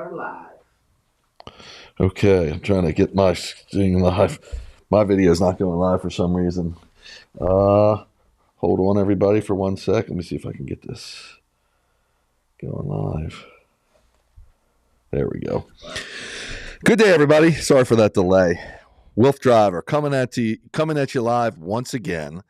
are live. Okay, I'm trying to get my thing live. My video is not going live for some reason. Hold on, everybody, for 1 sec. Let me see if I can get this going live. There we go. Good day, everybody. Sorry for that delay. WooFDriver coming at you live once again.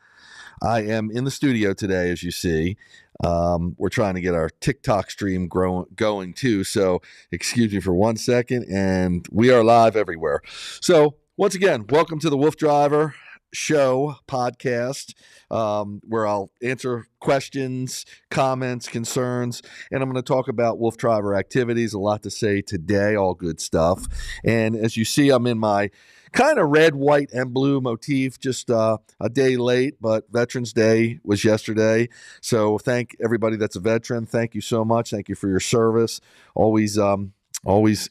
I am in the studio today, as you see. We're trying to get our TikTok stream going too, so excuse me for 1 second, and we are live everywhere. So once again, welcome to the WooFDriver show podcast, where I'll answer questions, comments, concerns, and I'm going to talk about WooFDriver activities. A lot to say today, all good stuff. And as you see, I'm in my kind of red, white, and blue motif, just a day late, but Veterans Day was yesterday. So thank everybody that's a veteran. Thank you so much. Thank you for your service. Always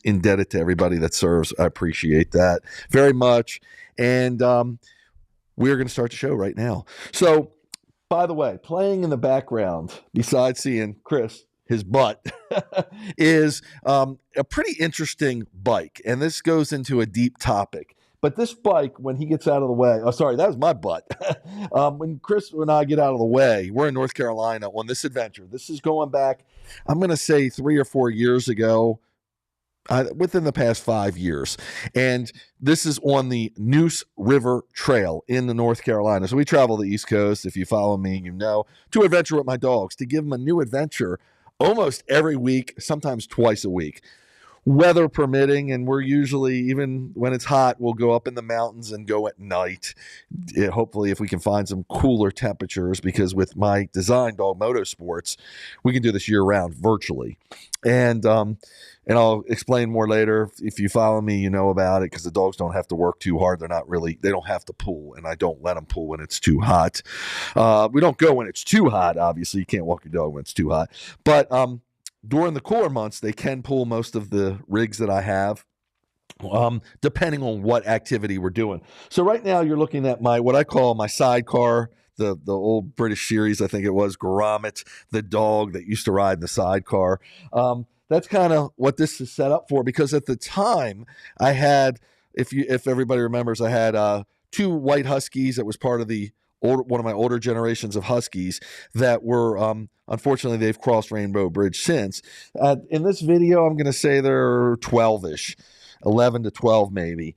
indebted to everybody that serves. I appreciate that very much. And we're going to start the show right now. So, by the way, playing in the background, besides seeing Chris, his butt, is a pretty interesting bike. And this goes into a deep topic. But this bike, when he gets out of the way, oh, sorry, that was my butt. When Chris and I get out of the way, we're in North Carolina on this adventure. This is going back, I'm going to say 3 or 4 years ago, within the past 5 years. And this is on the Neuse River Trail in the North Carolina. So we travel the East Coast. If you follow me, you know, to adventure with my dogs, to give them a new adventure almost every week, sometimes twice a week. Weather permitting, and we're usually, even when it's hot, we'll go up in the mountains and go at night. Hopefully, if we can find some cooler temperatures, because with my design, Dog Motorsports, we can do this year-round virtually. And I'll explain more later. If you follow me, you know about it, because the dogs don't have to work too hard. They don't have to pull, and I don't let them pull when it's too hot. We don't go when it's too hot, obviously. You can't walk your dog when it's too hot. But during the cooler months, they can pull most of the rigs that I have, depending on what activity we're doing. So right now you're looking at what I call my SideCar, the old British series, I think it was, Gromit, the dog that used to ride the SideCar. That's kind of what this is set up for, because at the time I had, if everybody remembers, I had 2 white Huskies that was part of one of my older generations of Huskies that were, unfortunately, they've crossed Rainbow Bridge since. In this video, I'm going to say they're 12-ish, 11 to 12 maybe.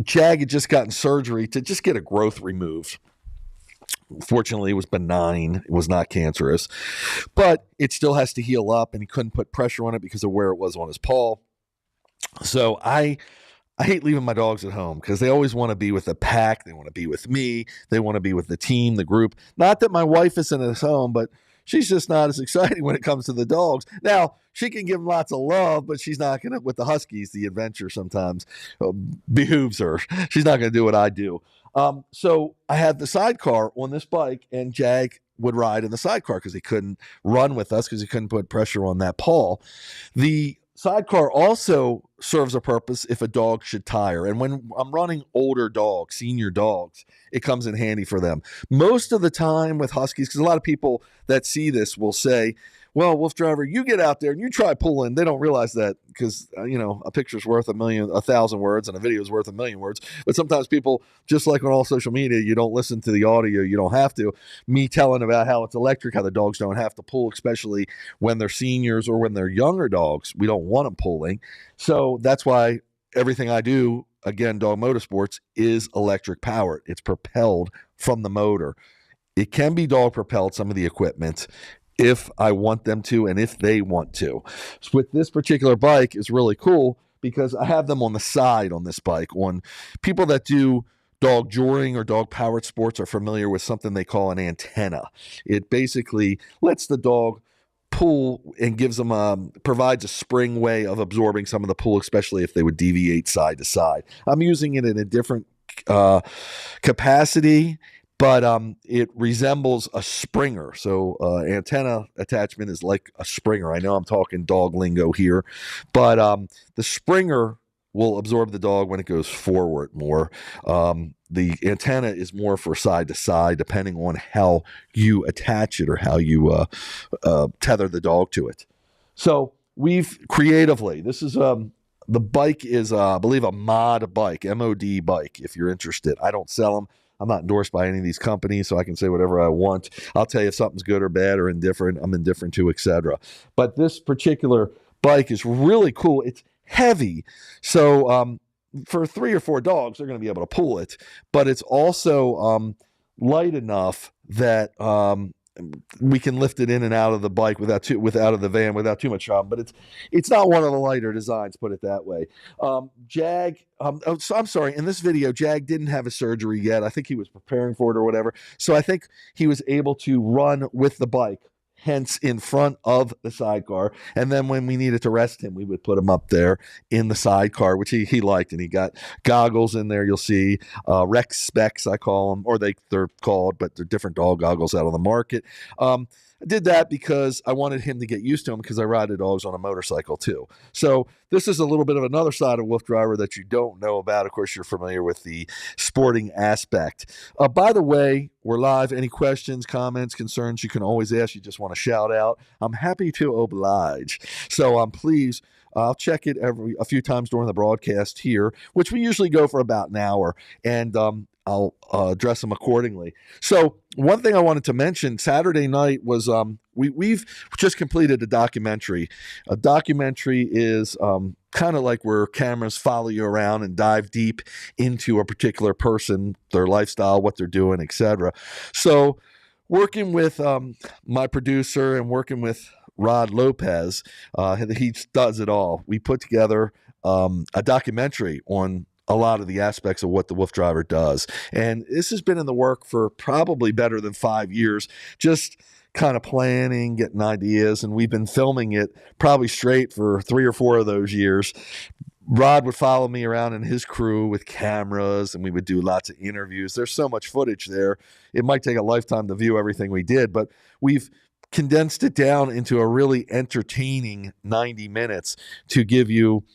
Jag had just gotten surgery to just get a growth removed. Fortunately, it was benign. It was not cancerous. But it still has to heal up, and he couldn't put pressure on it because of where it was on his paw. So I hate leaving my dogs at home, because they always want to be with the pack. They want to be with me. They want to be with the team, the group. Not that my wife isn't at home, but she's just not as exciting when it comes to the dogs. Now, she can give them lots of love, but she's not going to, with the Huskies, the adventure sometimes behooves her. She's not going to do what I do. So I had the SideCar on this bike, and Jag would ride in the SideCar because he couldn't run with us, because he couldn't put pressure on that paw. The SideCar also serves a purpose if a dog should tire. And when I'm running older dogs, senior dogs, it comes in handy for them. Most of the time with Huskies, because a lot of people that see this will say, well, WooFDriver, you get out there and you try pulling. They don't realize that, because, a picture's worth 1,000 words, and a video is worth 1,000,000 words. But sometimes people, just like on all social media, you don't listen to the audio. You don't have to. Me telling about how it's electric, how the dogs don't have to pull, especially when they're seniors or when they're younger dogs. We don't want them pulling. So that's why everything I do, again, Dog Motorsports, is electric powered. It's propelled from the motor. It can be dog propelled, some of the equipment, if I want them to and if they want to. So with this particular bike, is really cool because I have them on the side on this bike. On people that do dog joring or dog powered sports are familiar with something they call an antenna. It basically lets the dog pull and gives them provides a spring way of absorbing some of the pull, especially if they would deviate side to side. I'm using it in a different capacity, but it resembles a springer. So antenna attachment is like a springer. I know I'm talking dog lingo here, but the springer will absorb the dog when it goes forward more. The antenna is more for side to side, depending on how you attach it or how you tether the dog to it. So we've creatively, this is the bike is I believe a mod bike, MOD bike, if you're interested. I don't sell them. I'm not endorsed by any of these companies, so I can say whatever I want. I'll tell you if something's good or bad or indifferent. I'm indifferent to, etc. But this particular bike is really cool. It's heavy, so for 3 or 4 dogs, they're going to be able to pull it. But it's also light enough that we can lift it in and out of the bike without of the van without too much problem. But it's not one of the lighter designs, put it that way. Jag, so I'm sorry. In this video, Jag didn't have a surgery yet. I think he was preparing for it or whatever. So I think he was able to run with the bike, hence in front of the sidecar. And then when we needed to rest him, we would put him up there in the sidecar, which he liked. And he got goggles in there. You'll see Rex Specs, I call them, or they're called, but they're different dog goggles out on the market. I did that because I wanted him to get used to them because I ride the dogs on a motorcycle too. So this is a little bit of another side of WooFDriver that you don't know about. Of course, you're familiar with the sporting aspect. By the way, we're live. Any questions, comments, concerns, you can always ask. You just want to shout out. I'm happy to oblige. So please, I'll check it a few times during the broadcast here, which we usually go for about an hour, and I'll address them accordingly. So one thing I wanted to mention, Saturday night was we've just completed a documentary. A documentary is kind of like where cameras follow you around and dive deep into a particular person, their lifestyle, what they're doing, etc. So working with my producer and working with Rod Lopez, he does it all. We put together a documentary on a lot of the aspects of what the WooFDriver does. And this has been in the work for probably better than 5 years, just kind of planning, getting ideas, and we've been filming it probably straight for 3 or 4 of those years. Rod would follow me around and his crew with cameras, and we would do lots of interviews. There's so much footage there. It might take a lifetime to view everything we did, but we've condensed it down into a really entertaining 90 minutes to give you,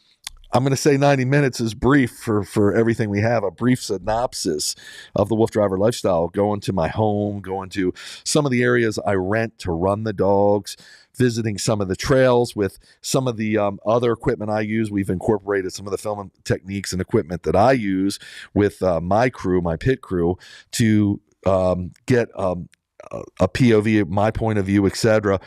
I'm going to say 90 minutes is brief for everything we have, a brief synopsis of the WooFDriver lifestyle, going to my home, going to some of the areas I rent to run the dogs, visiting some of the trails with some of the other equipment I use. We've incorporated some of the filming techniques and equipment that I use with my crew, my pit crew, to get a POV, my point of view, etc.,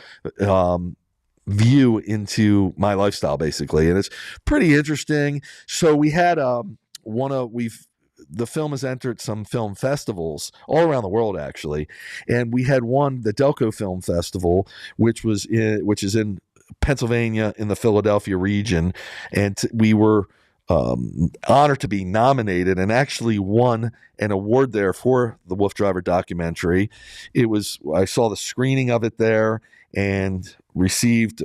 view into my lifestyle, basically. And it's pretty interesting. So we had the film has entered some film festivals all around the world, actually, and we had one, the Delco Film Festival, which is in Pennsylvania in the Philadelphia region, and we were honored to be nominated and actually won an award there for the WooFDriver documentary. I saw the screening of it there and received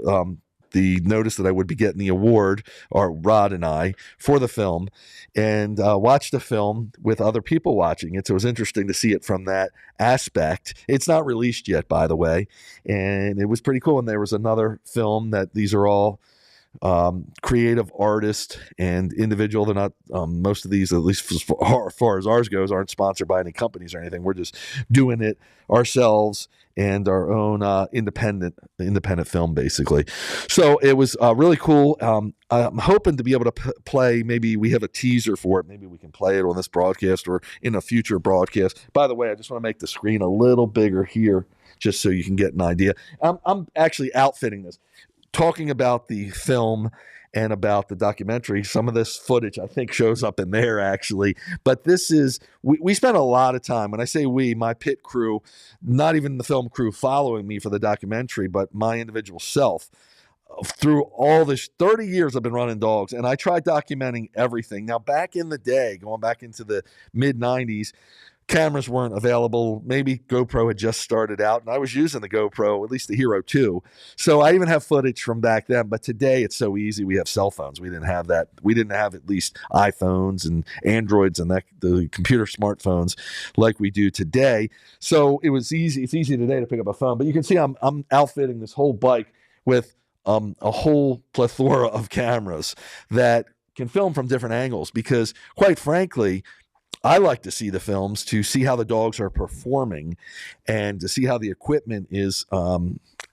the notice that I would be getting the award, or Rod and I, for the film, and watched the film with other people watching it. So it was interesting to see it from that aspect. It's not released yet, by the way, and it was pretty cool. And there was another film that these are all creative artists and individual. They're not, most of these, at least as far as ours goes, aren't sponsored by any companies or anything. We're just doing it ourselves and our own independent film, basically. So it was really cool. I'm hoping to be able to play, maybe we have a teaser for it. Maybe we can play it on this broadcast or in a future broadcast. By the way, I just want to make the screen a little bigger here just so you can get an idea. I'm actually outfitting this. Talking about the film and about the documentary, some of this footage I think shows up in there, actually. But this is, we spent a lot of time, when I say we, my pit crew, not even the film crew following me for the documentary, but my individual self. Through all this 30 years I've been running dogs, and I tried documenting everything. Now, back in the day, going back into the mid-90s, cameras weren't available. Maybe GoPro had just started out, and I was using the GoPro, at least the Hero 2. So I even have footage from back then. But today it's so easy. We have cell phones. We didn't have that. We didn't have at least iPhones and Androids and the computer smartphones like we do today. So it was easy. It's easy today to pick up a phone. But you can see I'm outfitting this whole bike with a whole plethora of cameras that can film from different angles, because quite frankly, I like to see the films to see how the dogs are performing and to see how the equipment is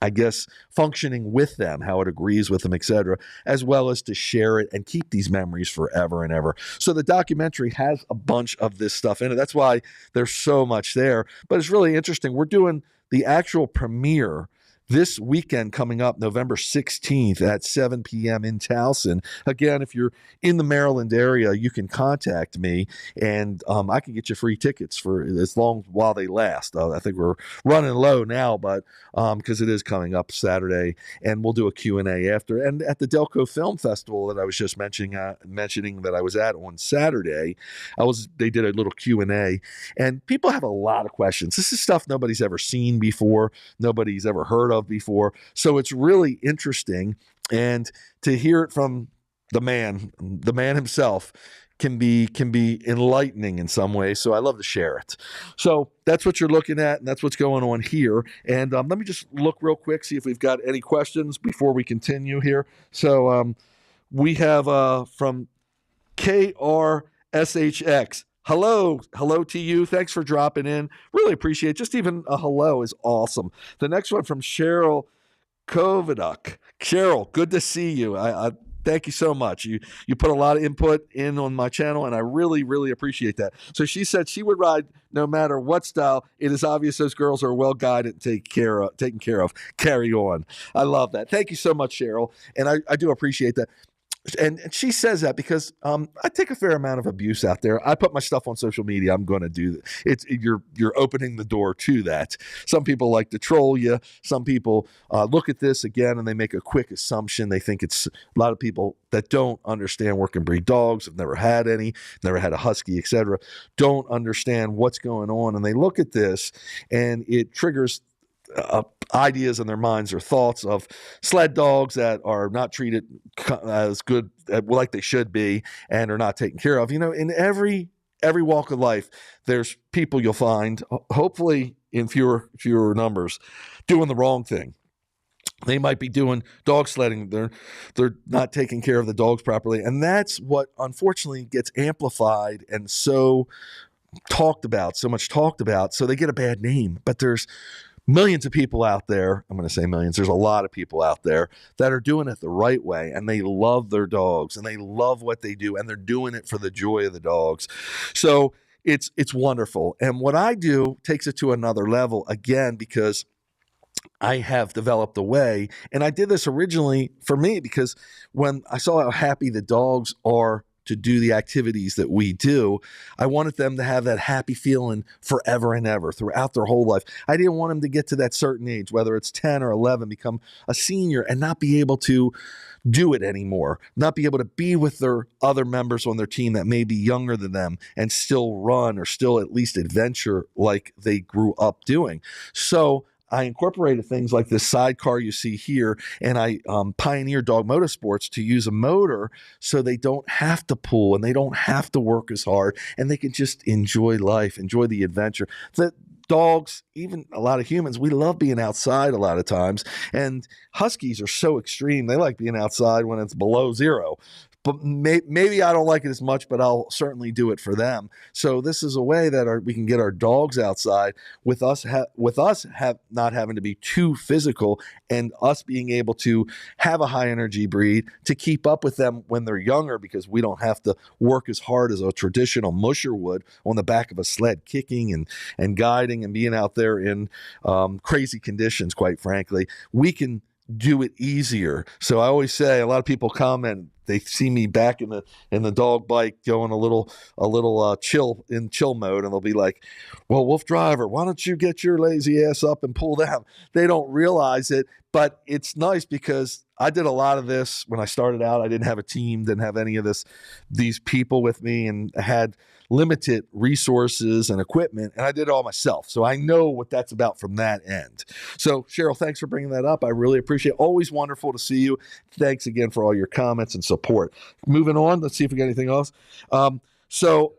I guess, functioning with them, how it agrees with them, etc., as well as to share it and keep these memories forever and ever. So the documentary has a bunch of this stuff in it. That's why there's so much there. But it's really interesting. We're doing the actual premiere this weekend coming up, November 16th at 7 p.m. in Towson. Again, if you're in the Maryland area, you can contact me, and I can get you free tickets for as long while they last. I think we're running low now, but because it is coming up Saturday, and we'll do a Q&A after. And at the Delco Film Festival that I was just mentioning that I was at on Saturday, they did a little Q&A, and people have a lot of questions. This is stuff nobody's ever seen before, nobody's ever heard of before. So it's really interesting, and to hear it from the man himself can be enlightening in some way. So I love to share it. So that's what you're looking at, and that's what's going on here. And let me just look real quick, see if we've got any questions before we continue here. So we have from KRSHX. Hello to you. Thanks for dropping in. Really appreciate it. Just even a hello is awesome. The next one from Cheryl Kovac. Cheryl, good to see you. I thank you so much. You put a lot of input in on my channel, and I really, really appreciate that. So she said she would ride no matter what style. It is obvious those girls are well guided and taken care of. Carry on. I love that. Thank you so much, Cheryl, and I do appreciate that. And she says that because I take a fair amount of abuse out there. I put my stuff on social media. I'm going to do it. You're opening the door to that. Some people like to troll you. Some people look at this again and they make a quick assumption. They think it's a lot of people that don't understand work and breed dogs, have never had any, never had a husky, etc., don't understand what's going on, and they look at this and it triggers ideas in their minds or thoughts of sled dogs that are not treated as good like they should be and are not taken care of. In every walk of life, there's people you'll find, hopefully in fewer numbers, doing the wrong thing. They might be doing dog sledding. They're not taking care of the dogs properly, and that's what unfortunately gets amplified and so much talked about. So they get a bad name. But there's millions of people out there. I'm going to say millions. There's a lot of people out there that are doing it the right way, and they love their dogs and they love what they do, and they're doing it for the joy of the dogs. So it's wonderful. And what I do takes it to another level again, because I have developed a way, and I did this originally for me because when I saw how happy the dogs are to do the activities that we do, I wanted them to have that happy feeling forever and ever throughout their whole life. I didn't want them to get to that certain age, whether it's 10 or 11, become a senior and not be able to do it anymore, not be able to be with their other members on their team that may be younger than them and still run or still at least adventure like they grew up doing. So I incorporated things like this SideCar you see here, and I pioneered Dog Motorsports to use a motor so they don't have to pull and they don't have to work as hard, and they can just enjoy life, enjoy the adventure. The dogs, even a lot of humans, we love being outside a lot of times, and huskies are so extreme. They like being outside when it's below zero. But maybe I don't like it as much, but I'll certainly do it for them. So this is a way that we can get our dogs outside with us not having to be too physical, and us being able to have a high energy breed to keep up with them when they're younger, because we don't have to work as hard as a traditional musher would on the back of a sled, kicking and guiding and being out there in crazy conditions. Quite frankly, we can do it easier. So I always say, a lot of people comment, they see me back in the dog bike going a little chill mode, and they'll be like, well, Wolf Driver, why don't you get your lazy ass up and pull down? They don't realize it, but it's nice because I did a lot of this when I started out. I didn't have a team, didn't have any of these people with me, and had limited resources and equipment, and I did it all myself. So I know what that's about from that end. So Cheryl, thanks for bringing that up. I really appreciate it. Always wonderful to see you. Thanks again for all your comments and support. Moving on, let's see if we got anything else. So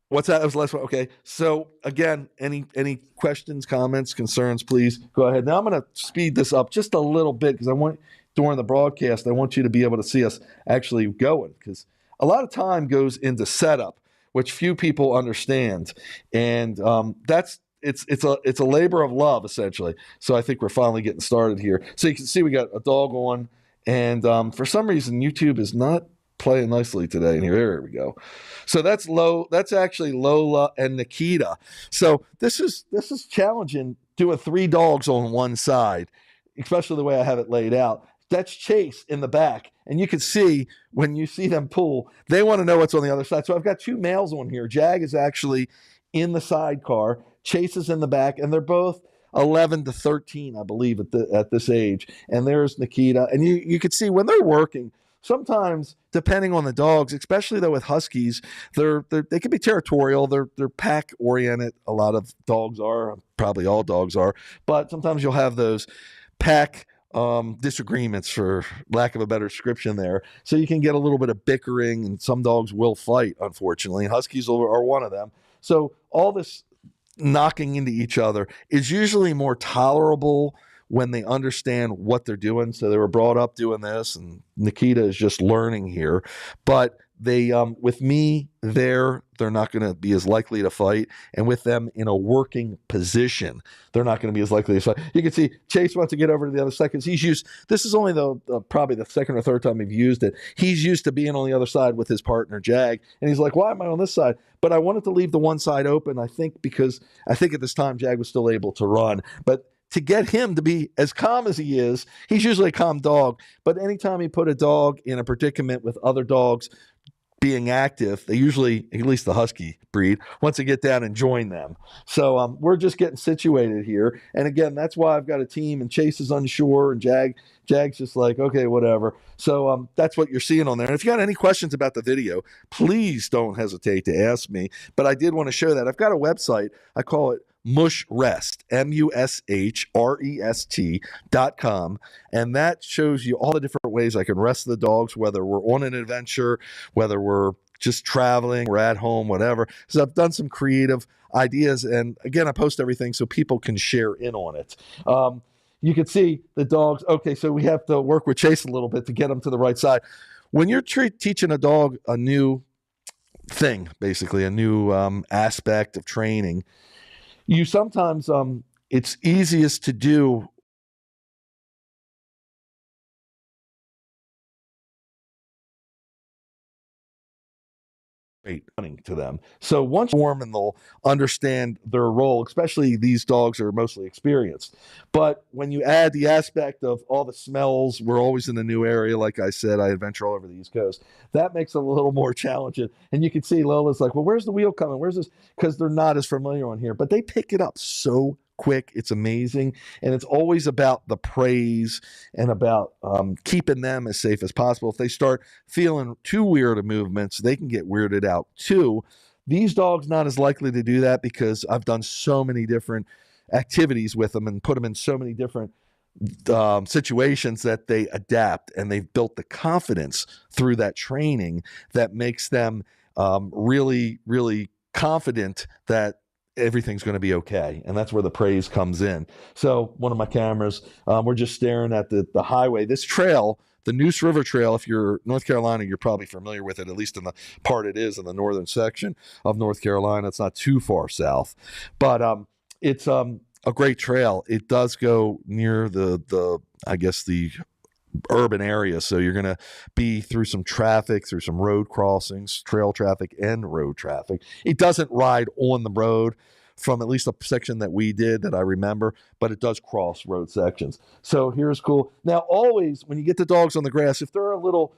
what's that? That was the last one. Okay. So again, any questions, comments, concerns, please go ahead. Now I'm going to speed this up just a little bit, because during the broadcast, I want you to be able to see us actually going, because a lot of time goes into setup, which few people understand. And it's a labor of love essentially. So I think we're finally getting started here. So you can see we got a dog on, and for some reason YouTube is not playing nicely today. And here we go. So that's actually Lola and Nikita. So this is challenging doing 3 dogs on one side, especially the way I have it laid out. That's Chase in the back. And you can see when you see them pull, they want to know what's on the other side. So I've got 2 males on here. Jag is actually in the sidecar. Chase is in the back, and they're both 11 to 13, I believe, at this age. And there's Nikita. And you can see when they're working, sometimes, depending on the dogs, especially though with Huskies, they can be territorial. They're pack oriented. A lot of dogs are, probably all dogs are, but sometimes you'll have those pack disagreements, for lack of a better description there. So you can get a little bit of bickering, and some dogs will fight, unfortunately. Huskies are one of them. So all this knocking into each other is usually more tolerable when they understand what they're doing. So they were brought up doing this, and Nikita is just learning here. But they, with me there, they're not going to be as likely to fight. And with them in a working position, they're not going to be as likely to fight. You can see Chase wants to get over to the other side because he's used, this is only probably the second or third time he's used it. He's used to being on the other side with his partner, Jag. And he's like, why am I on this side? But I wanted to leave the one side open, I think, because I think at this time Jag was still able to run. But to get him to be as calm as he is, he's usually a calm dog. But anytime you put a dog in a predicament with other dogs being active, they usually, at least the Husky breed, wants to get down and join them. So we're just getting situated here. And again, that's why I've got a team, and Chase is unsure, and Jag's just like, okay, whatever. So that's what you're seeing on there. And if you got any questions about the video, please don't hesitate to ask me. But I did want to show that. I've got a website. I call it MushRest, MushRest.com. And that shows you all the different ways I can rest the dogs, whether we're on an adventure, whether we're just traveling, we're at home, whatever. So I've done some creative ideas. And again, I post everything so people can share in on it. You can see the dogs. Okay, so we have to work with Chase a little bit to get them to the right side. When you're teaching a dog a new thing, basically a new aspect of training, you sometimes, it's easiest to do running to them. So once you warm, and they'll understand their role, especially these dogs are mostly experienced. But when you add the aspect of all the smells, we're always in a new area. Like I said, I adventure all over the East Coast. That makes it a little more challenging. And you can see Lola's like, well, where's the wheel coming? Where's this? Because they're not as familiar on here, but they pick it up so quick. It's amazing. And it's always about the praise and about keeping them as safe as possible. If they start feeling too weird of movements, they can get weirded out too. These dogs not as likely to do that because I've done so many different activities with them and put them in so many different situations that they adapt, and they've built the confidence through that training that makes them really, really confident that everything's going to be okay. And that's where the praise comes in. So one of my cameras, we're just staring at the highway. This trail, the Neuse River Trail, if you're North Carolina, you're probably familiar with it, at least in the part it is in the northern section of North Carolina. It's not too far south, but it's a great trail. It does go near the I guess the urban area, so you're going to be through some traffic, through some road crossings, trail traffic and road traffic. It doesn't ride on the road from at least a section that we did that I remember, but it does cross road sections. So here's cool. Now, always when you get the dogs on the grass, if they're a little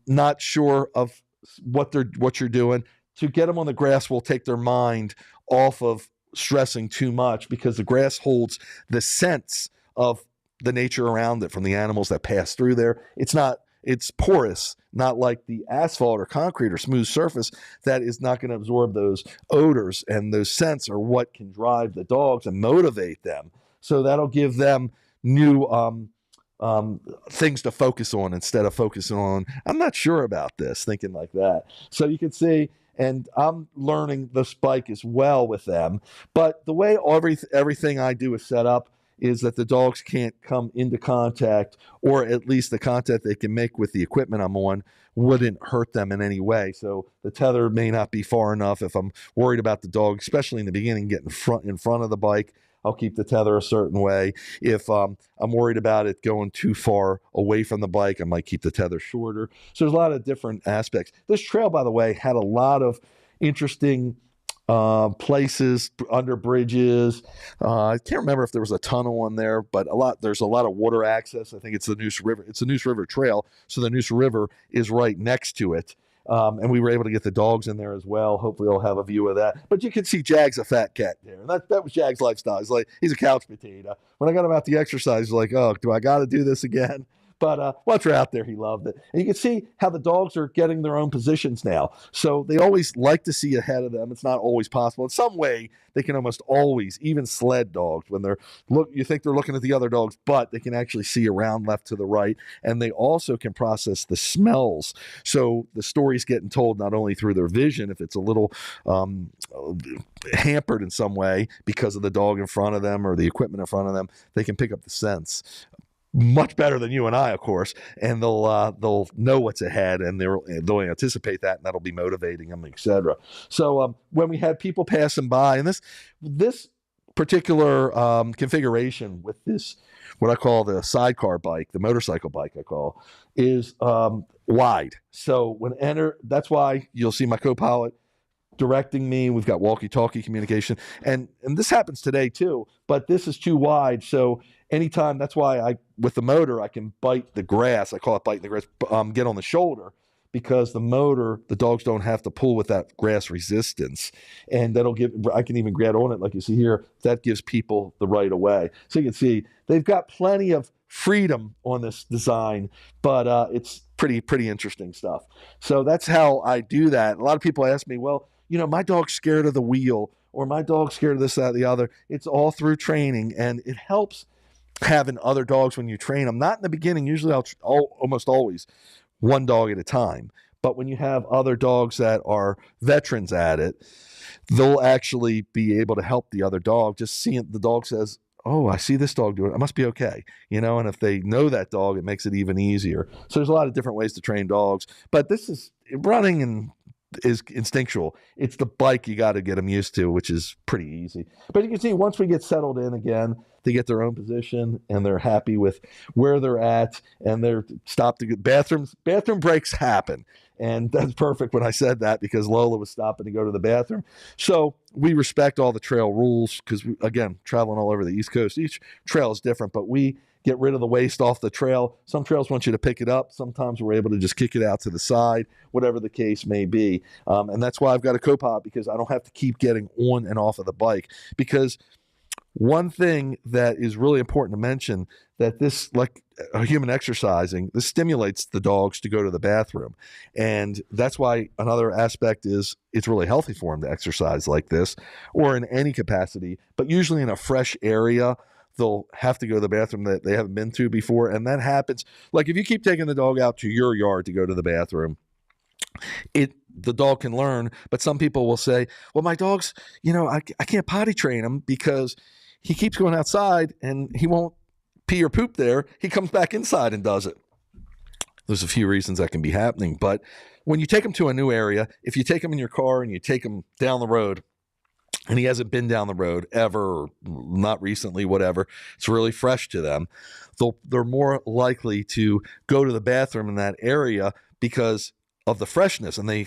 not sure of what you're doing, to get them on the grass will take their mind off of stressing too much, because the grass holds the sense of the nature around it from the animals that pass through there. It's porous, not like the asphalt or concrete or smooth surface that is not going to absorb those odors, and those scents are what can drive the dogs and motivate them. So that'll give them new things to focus on instead of focusing on, I'm not sure about this, thinking like that. So you can see, and I'm learning the spike as well with them. But the way everything I do is set up, is that the dogs can't come into contact, or at least the contact they can make with the equipment I'm on wouldn't hurt them in any way. So the tether may not be far enough. If I'm worried about the dog, especially in the beginning, getting in front of the bike, I'll keep the tether a certain way. If I'm worried about it going too far away from the bike, I might keep the tether shorter. So there's a lot of different aspects. This trail, by the way, had a lot of interesting places under bridges. I can't remember if there was a tunnel on there, but there's a lot of water access. I think it's the Neuse River. It's the Neuse River Trail, so the Neuse River is right next to it. And we were able to get the dogs in there as well. Hopefully I'll have a view of that. But you can see Jag's a fat cat there. And that was Jag's lifestyle. He's a couch potato. When I got him out the exercise, he's like, oh, do I got to do this again? But once we're out there, he loved it. And you can see how the dogs are getting their own positions now. So they always like to see ahead of them. It's not always possible. In some way, they can almost always, even sled dogs, when you think they're looking at the other dogs, but they can actually see around left to the right. And they also can process the smells. So the story's getting told not only through their vision, if it's a little hampered in some way because of the dog in front of them or the equipment in front of them, they can pick up the scents much better than you and I, of course, and they'll know what's ahead, and they'll anticipate that, and that'll be motivating them, etc. So when we had people passing by, and this particular configuration with this, what I call the sidecar bike, the motorcycle bike I call, is wide. So that's why you'll see my co-pilot directing me. We've got walkie-talkie communication, and this happens today too, but this is too wide. So anytime, that's why with the motor, I can bite the grass. I call it biting the grass, get on the shoulder, because the dogs don't have to pull with that grass resistance, and I can even get on it like you see here. That gives people the right of way. So you can see they've got plenty of freedom on this design, but it's pretty interesting stuff. So that's how I do that. A lot of people ask me, well, my dog's scared of the wheel, or my dog's scared of this, that, the other. It's all through training, and it helps having other dogs when you train them. Not in the beginning. Usually I'll almost always one dog at a time. But when you have other dogs that are veterans at it, they'll actually be able to help the other dog. Just seeing the dog says, oh, I see this dog do it, I must be okay. And if they know that dog, it makes it even easier. So there's a lot of different ways to train dogs. But this is running and is instinctual. It's the bike you got to get them used to, which is pretty easy. But you can see once we get settled in again, they get their own position and they're happy with where they're at, and they're stopped to get bathroom breaks happen. And that's perfect when I said that, because Lola was stopping to go to the bathroom. So we respect all the trail rules, because again, traveling all over the East Coast, each trail is different, but we get rid of the waste off the trail. Some trails want you to pick it up. Sometimes we're able to just kick it out to the side, whatever the case may be. And that's why I've got a co-pilot, because I don't have to keep getting on and off of the bike. Because one thing that is really important to mention, that this, like a human exercising, this stimulates the dogs to go to the bathroom. And that's why another aspect is it's really healthy for them to exercise like this, or in any capacity, but usually in a fresh area. They'll have to go to the bathroom that they haven't been to before. And that happens. Like if you keep taking the dog out to your yard to go to the bathroom, the dog can learn. But some people will say, well, my dog's, I can't potty train him because he keeps going outside and he won't pee or poop there. He comes back inside and does it. There's a few reasons that can be happening. But when you take him to a new area, if you take him in your car and you take him down the road, and he hasn't been down the road ever, or not recently, whatever, it's really fresh to them, they're more likely to go to the bathroom in that area because of the freshness, and they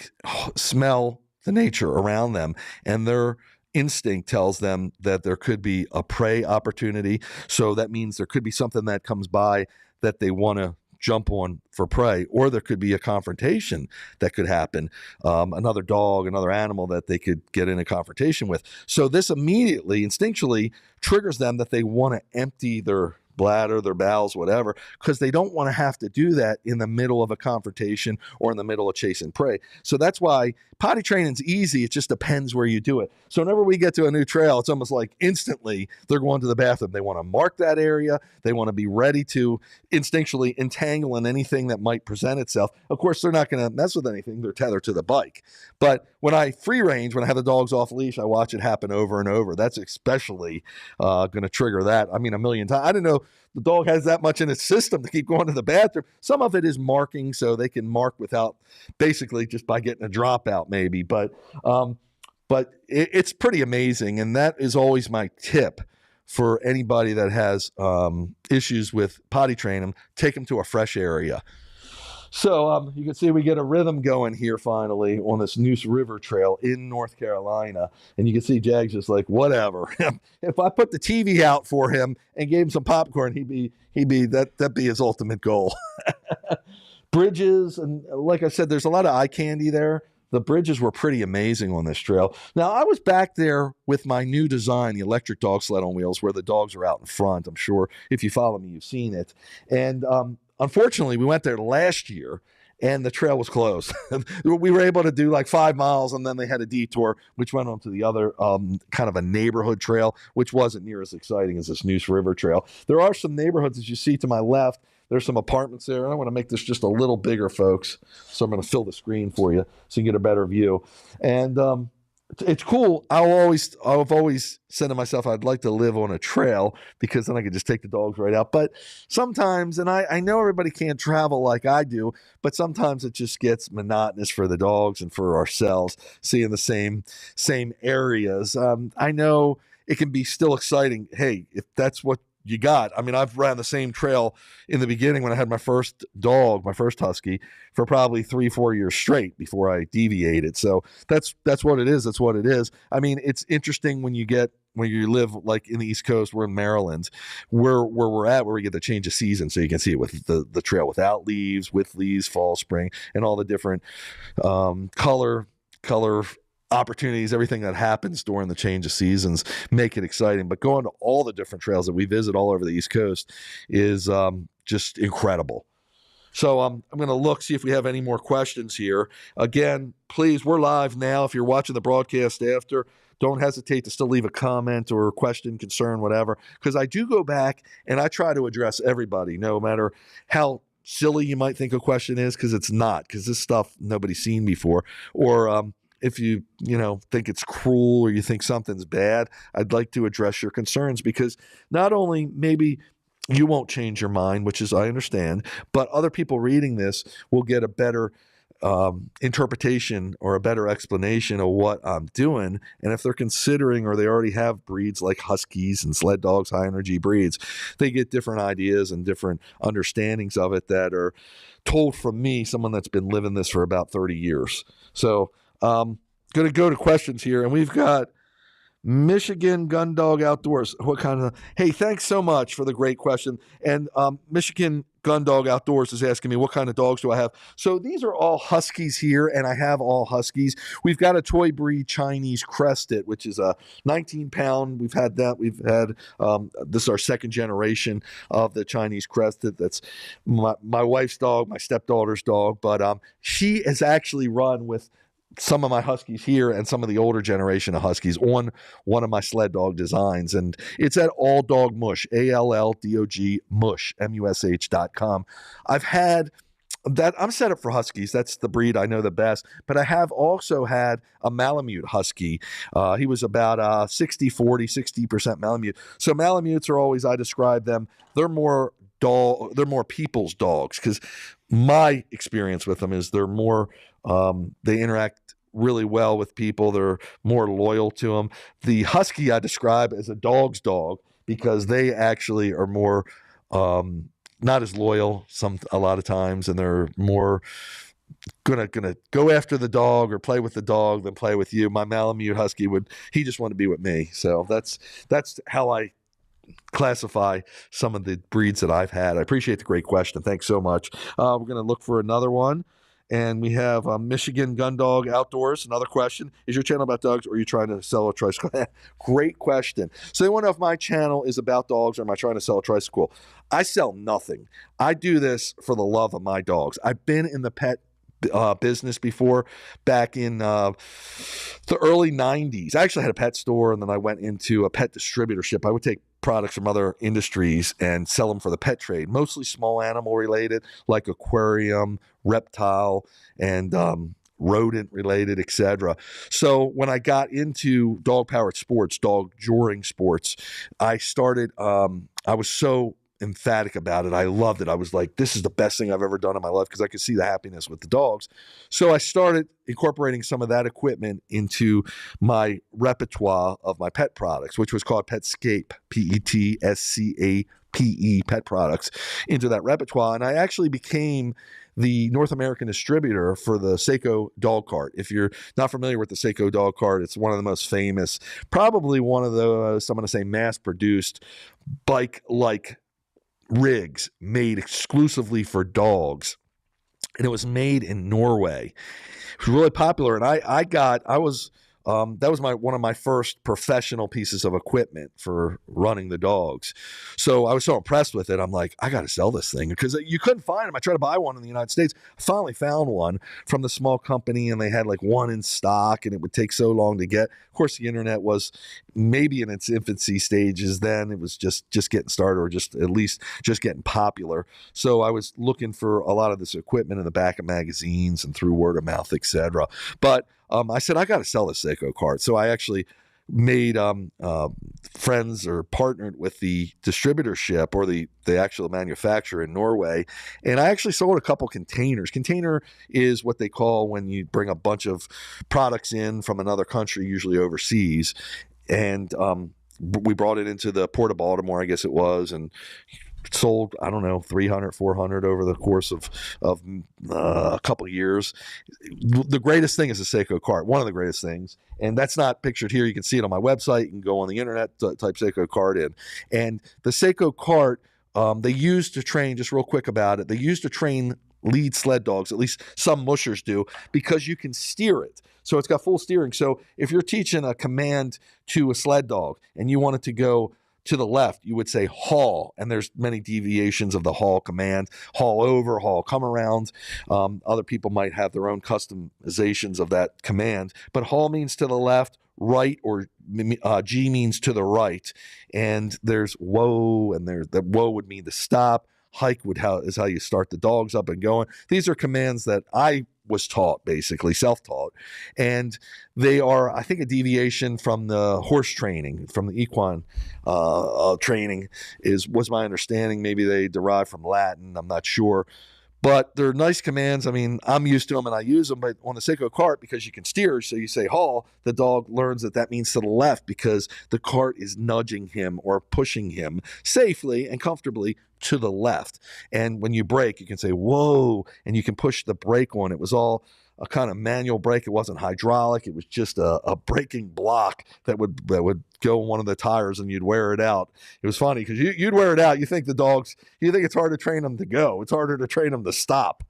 smell the nature around them, and their instinct tells them that there could be a prey opportunity. So that means there could be something that comes by that they want to jump on for prey, or there could be a confrontation that could happen, another dog, another animal that they could get in a confrontation with. So this immediately, instinctually triggers them that they want to empty their bladder, their bowels, whatever, because they don't want to have to do that in the middle of a confrontation or in the middle of chasing prey. So that's why potty training's easy. It just depends where you do it. So whenever we get to a new trail, it's almost like instantly they're going to the bathroom. They want to mark that area. They want to be ready to instinctually entangle in anything that might present itself. Of course, they're not going to mess with anything. They're tethered to the bike. But when I free range, when I have the dogs off leash, I watch it happen over and over. That's especially going to trigger that. I mean, a million times. I didn't know the dog has that much in its system to keep going to the bathroom. Some of it is marking, so they can mark without, basically just by getting a dropout maybe. But it's pretty amazing, and that is always my tip for anybody that has issues with potty training. Take them to a fresh area. So you can see we get a rhythm going here finally on this Neuse River Trail in North Carolina. And you can see Jag's just like, whatever. If I put the TV out for him and gave him some popcorn, that'd be his ultimate goal. Bridges, and like I said, there's a lot of eye candy there. The bridges were pretty amazing on this trail. Now, I was back there with my new design, the electric dog sled on wheels, where the dogs are out in front. I'm sure if you follow me, you've seen it. And unfortunately, we went there last year, and the trail was closed. We were able to do like 5 miles, and then they had a detour, which went on to the other kind of a neighborhood trail, which wasn't near as exciting as this Neuse River Trail. There are some neighborhoods, as you see to my left. There's some apartments there. I want to make this just a little bigger, folks. So I'm going to fill the screen for you so you can get a better view. And it's cool. I've always said to myself, I'd like to live on a trail because then I could just take the dogs right out. But sometimes, and I know everybody can't travel like I do, but sometimes it just gets monotonous for the dogs and for ourselves, seeing the same areas. I know it can be still exciting. Hey, if that's what you got. I mean, I've ran the same trail in the beginning when I had my first dog, my first husky, for probably 3-4 years straight before I deviated. So that's what it is. That's what it is. I mean, it's interesting when you live like in the East Coast. We're in Maryland, where we're at, where we get the change of season. So you can see it with the trail without leaves, with leaves, fall, spring, and all the different color opportunities, everything that happens during the change of seasons make it exciting. But going to all the different trails that we visit all over the East Coast is just incredible. So I'm going to see if we have any more questions here. Again, please, we're live now. If you're watching the broadcast after, don't hesitate to still leave a comment or a question, concern, whatever, because I do go back and I try to address everybody, no matter how silly you might think a question is, because it's not, because this stuff nobody's seen before. Or if you think it's cruel or you think something's bad, I'd like to address your concerns, because not only maybe you won't change your mind, which is I understand, but other people reading this will get a better interpretation or a better explanation of what I'm doing. And if they're considering, or they already have breeds like Huskies and sled dogs, high energy breeds, they get different ideas and different understandings of it that are told from me, someone that's been living this for about 30 years. So going to go to questions here, and we've got Michigan Gun Dog Outdoors. Hey, thanks so much for the great question. And Michigan Gun Dog Outdoors is asking me, what kind of dogs do I have? So these are all Huskies here, and I have all Huskies. We've got a toy breed Chinese Crested, which is a 19-pound. We've had that. We've had this is our second generation of the Chinese Crested. That's my wife's dog, my stepdaughter's dog, but she has actually run with some of my Huskies here and some of the older generation of Huskies on one of my sled dog designs. And it's at All Dog Mush, ALLDOG Mush, MUSH.com. I've had that. I'm set up for Huskies. That's the breed I know the best. But I have also had a Malamute Husky. He was about 60-40, 60% Malamute. So Malamutes are always, I describe them, they're more people's dogs, because my experience with them is they're more, they interact really well with people. They're more loyal to them. The Husky I describe as a dog's dog, because they actually are more not as loyal a lot of times, and they're more gonna go after the dog or play with the dog than play with you. My Malamute Husky he just wanted to be with me. So that's how I classify some of the breeds that I've had. I appreciate the great question. Thanks so much. We're going to look for another one. And we have Michigan Gun Dog Outdoors. Another question: is your channel about dogs, or are you trying to sell a tricycle? Great question. So they want to know if my channel is about dogs, or am I trying to sell a tricycle? I sell nothing. I do this for the love of my dogs. I've been in the pet business before, back in the early 90s. I actually had a pet store, and then I went into a pet distributorship. I would take products from other industries and sell them for the pet trade, mostly small animal related, like aquarium, reptile, and rodent related, etc. So when I got into dog powered sports, dog joring sports, I started, I was so emphatic about it. I loved it. I was like, this is the best thing I've ever done in my life, because I could see the happiness with the dogs. So I started incorporating some of that equipment into my repertoire of my pet products, which was called Petscape, Petscape, pet products, into that repertoire. And I actually became the North American distributor for the Seiko dog cart. If you're not familiar with the Seiko dog cart, it's one of the most famous, probably one of the, I'm going to say, mass-produced bike-like rigs made exclusively for dogs. And it was made in Norway. It was really popular. And I was that was one of my first professional pieces of equipment for running the dogs. So I was so impressed with it. I'm like, I got to sell this thing, because you couldn't find them. I tried to buy one in the United States. I finally found one from the small company, and they had like one in stock, and it would take so long to get. Of course, the internet was maybe in its infancy stages then. It was just getting started, or just at least just getting popular. So I was looking for a lot of this equipment in the back of magazines and through word of mouth, etc. But I said, I got to sell this Seiko cart. So I actually made friends, or partnered with the distributorship, or the actual manufacturer in Norway. And I actually sold a couple containers. Container is what they call when you bring a bunch of products in from another country, usually overseas. And we brought it into the Port of Baltimore, I guess it was, and sold, I don't know, 300, 400 over the course of a couple of years. The greatest thing is the Seiko cart, one of the greatest things. And that's not pictured here. You can see it on my website. You can go on the internet, type Seiko cart in. And the Seiko cart, they used to train, just real quick about it, they used to train lead sled dogs, at least some mushers do, because you can steer it. So it's got full steering. So if you're teaching a command to a sled dog and you want it to go to the left, you would say haul, and there's many deviations of the haul command: haul over, haul come around. Other people might have their own customizations of that command, but haul means to the left, right, or G means to the right. And there's whoa, and there's that whoa would mean to stop. Hike is how you start the dogs up and going. These are commands that I was taught, basically self-taught, and they are, I think, a deviation from the horse training, from the equine training, was my understanding. Maybe they derive from Latin, I'm not sure. But they're nice commands. I mean, I'm used to them and I use them. But on the Seiko cart, because you can steer, so you say haul, the dog learns that means to the left, because the cart is nudging him or pushing him safely and comfortably to the left. And when you brake, you can say whoa, and you can push the brake on. It was all a kind of manual brake. It wasn't hydraulic. It was just a braking block that would go on one of the tires, and you'd wear it out. It was funny because you'd wear it out. You think it's hard to train them to go. It's harder to train them to stop.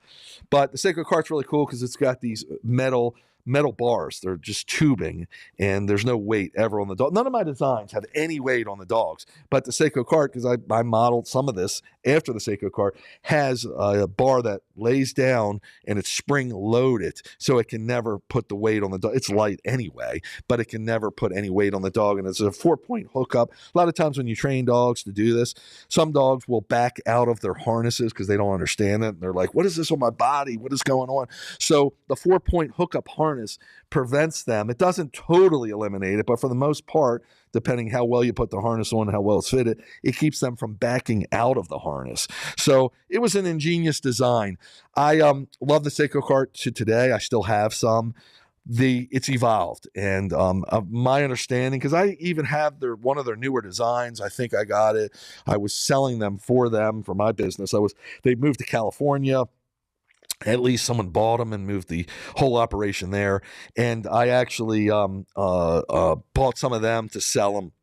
But the Seiko cart's really cool because it's got these metal bars. They're just tubing, and there's no weight ever on the dog. None of my designs have any weight on the dogs, but the Seiko cart, because I modeled some of this after the Seiko cart, has a bar that lays down and it's spring loaded, so it can never put the weight on the dog. It's light anyway, but it can never put any weight on the dog, and it's a 4-point hookup. A lot of times when you train dogs to do this, some dogs will back out of their harnesses because they don't understand it. They're like, what is this on my body? What is going on? So the 4-point hookup harness prevents them. It doesn't totally eliminate it, but for the most part, depending how well you put the harness on, how well it's fitted, it keeps them from backing out of the harness. So it was an ingenious design. I love the Seiko cart to today. I still have some. It's evolved, and my understanding, because I even have one of their newer designs. I think I got it. I was selling them for my business. They moved to California. At least someone bought them and moved the whole operation there. And I actually bought some of them to sell them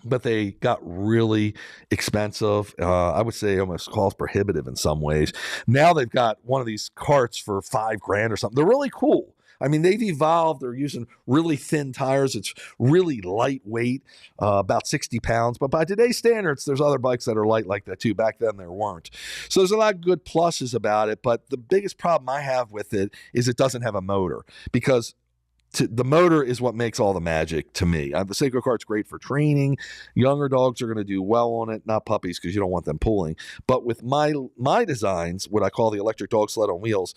but they got really expensive. I would say almost cost prohibitive in some ways. Now they've got one of these carts for $5,000 or something. They're really cool. I mean, they've evolved. They're using really thin tires. It's really lightweight, about 60 pounds. But by today's standards, there's other bikes that are light like that too. Back then, there weren't. So there's a lot of good pluses about it. But the biggest problem I have with it is it doesn't have a motor, because the motor is what makes all the magic to me. The Seiko cart's great for training. Younger dogs are going to do well on it, not puppies, because you don't want them pulling. But with my designs, what I call the electric dog sled on wheels,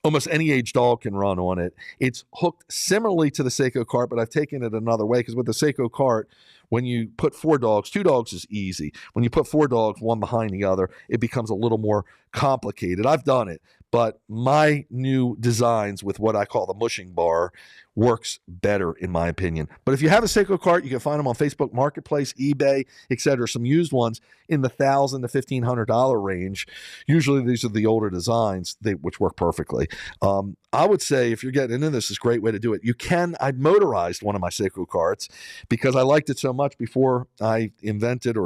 almost any age dog can run on it. It's hooked similarly to the Seiko cart, but I've taken it another way, because with the Seiko cart, when you put 4 dogs, 2 dogs is easy. When you put 4 dogs, one behind the other, it becomes a little more complicated. I've done it, but my new designs with what I call the mushing bar works better, in my opinion. But if you have a Seiko cart, you can find them on Facebook Marketplace, eBay, etc. Some used ones in the $1,000 to $1,500 range. Usually these are the older designs, which work perfectly. I would say if you're getting into this, it's a great way to do it. I motorized one of my Seiko carts because I liked it so much before I invented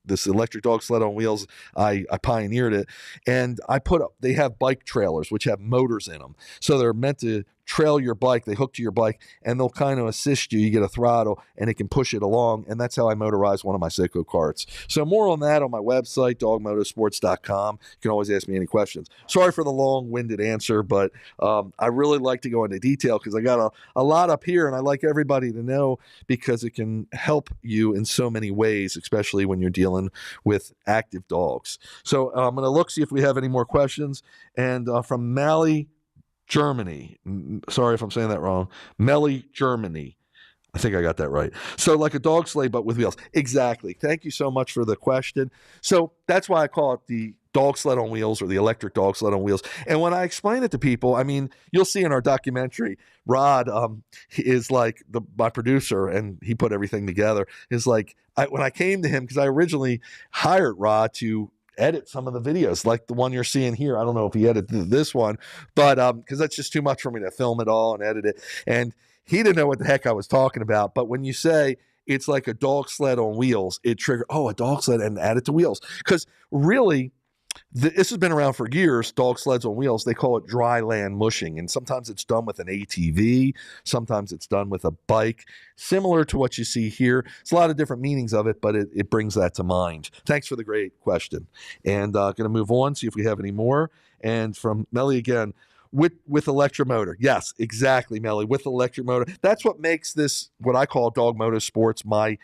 this electric dog sled on wheels. I pioneered it, and they have bike trailers which have motors in them. So they're meant to trail your bike. They hook to your bike, and they'll kind of assist you. You get a throttle, and it can push it along, and that's how I motorized one of my Seiko carts. So more on that on my website, dogmotorsports.com. You can always ask me any questions. Sorry for the long-winded answer, but I really like to go into detail because I got a lot up here, and I like everybody to know because it can help you in so many ways, especially when you're dealing with active dogs. So I'm going to see if we have any more questions. And from Mali, Germany. Sorry if I'm saying that wrong. Melly, Germany. I think I got that right. So like a dog sleigh, but with wheels. Exactly. Thank you so much for the question. So that's why I call it the dog sled on wheels, or the electric dog sled on wheels. And when I explain it to people, I mean, you'll see in our documentary, Rod is like my producer, and he put everything together. Is like, when I came to him, because I originally hired Rod to edit some of the videos, like the one you're seeing here. I don't know if he edited this one, but because that's just too much for me to film it all and edit it. And he didn't know what the heck I was talking about. But when you say it's like a dog sled on wheels, it triggered, a dog sled, and add it to wheels. Because really, this has been around for years, dog sleds on wheels. They call it dry land mushing. And sometimes it's done with an ATV. Sometimes it's done with a bike, similar to what you see here. It's a lot of different meanings of it, but it brings that to mind. Thanks for the great question. And going to move on, see if we have any more. And from Melly again, with electromotor. Yes, exactly, Melly, with electric motor. That's what makes this, what I call dog motorsports, my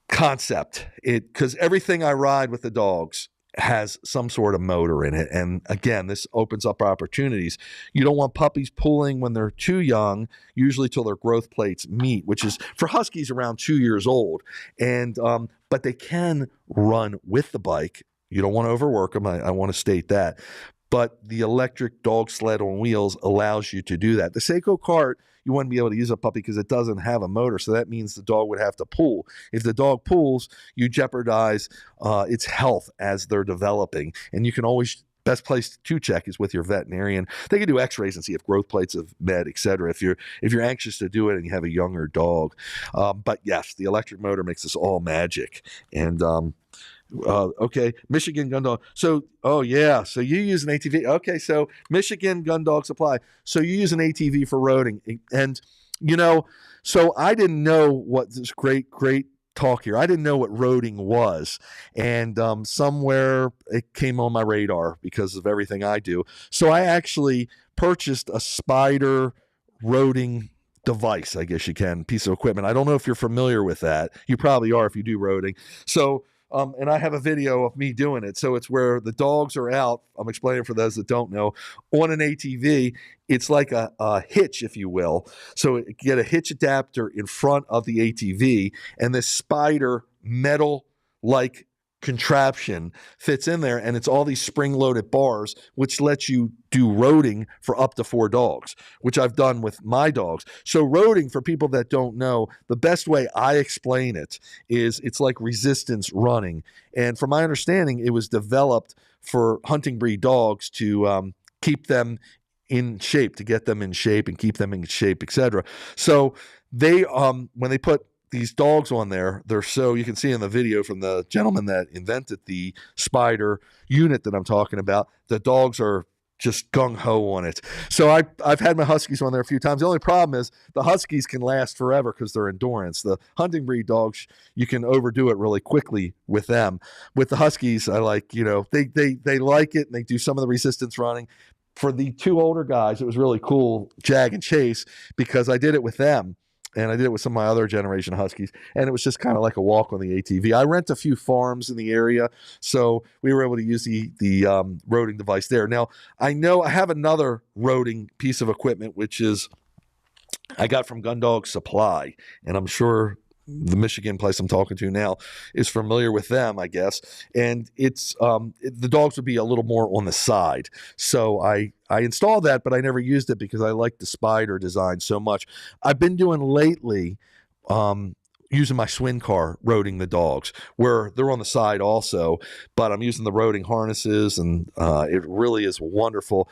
concept. Because everything I ride with the dogs has some sort of motor in it. And again, this opens up opportunities. You don't want puppies pulling when they're too young, usually till their growth plates meet, which is for Huskies around 2 years old. And but they can run with the bike. You don't want to overwork them. I want to state that. But the electric dog sled on wheels allows you to do that. The Seiko cart, you wouldn't be able to use a puppy because it doesn't have a motor. So that means the dog would have to pull. If the dog pulls, you jeopardize its health as they're developing. And you can always, best place to check is with your veterinarian. They can do x-rays and see if growth plates have met, et cetera, if you're anxious to do it and you have a younger dog. But yes, the electric motor makes this all magic. And okay, Michigan Gun Dog. So, so you use an ATV. Okay, so Michigan Gun Dog Supply. So you use an ATV for roading. And, so I didn't know what this great talk here. I didn't know what roading was. And somewhere it came on my radar because of everything I do. So I actually purchased a Spider roading device, I guess you can, piece of equipment. I don't know if you're familiar with that. You probably are if you do roading. So, and I have a video of me doing it. So it's where the dogs are out. I'm explaining for those that don't know. On an ATV, it's like a hitch, if you will. So you get a hitch adapter in front of the ATV, and this Spider metal-like contraption fits in there, and it's all these spring-loaded bars, which lets you do roading for up to 4 dogs, which I've done with my dogs. So roading, for people that don't know, the best way I explain it is it's like resistance running. And from my understanding, it was developed for hunting breed dogs to keep them in shape, to get them in shape and keep them in shape, etc. So they, when they put these dogs on there, they're so, you can see in the video from the gentleman that invented the Spider unit that I'm talking about, the dogs are just gung-ho on it. So I've had my Huskies on there a few times. The only problem is the Huskies can last forever because they're endurance. The hunting breed dogs, you can overdo it really quickly with them. With the Huskies, I like, you know, they like it, and they do some of the resistance running. For the two older guys, it was really cool, Jag and Chase, because I did it with them. And I did it with some of my other generation Huskies, and it was just kind of like a walk on the ATV. I rent a few farms in the area, so we were able to use the roading device there. Now, I know I have another roading piece of equipment, which is I got from Gundog Supply, and I'm sure the Michigan place I'm talking to now is familiar with them, I guess. And it's the dogs would be a little more on the side. So I installed that, but I never used it because I like the Spider design so much. I've been doing lately using my SideCar roading the dogs, where they're on the side also, but I'm using the roading harnesses, and it really is wonderful.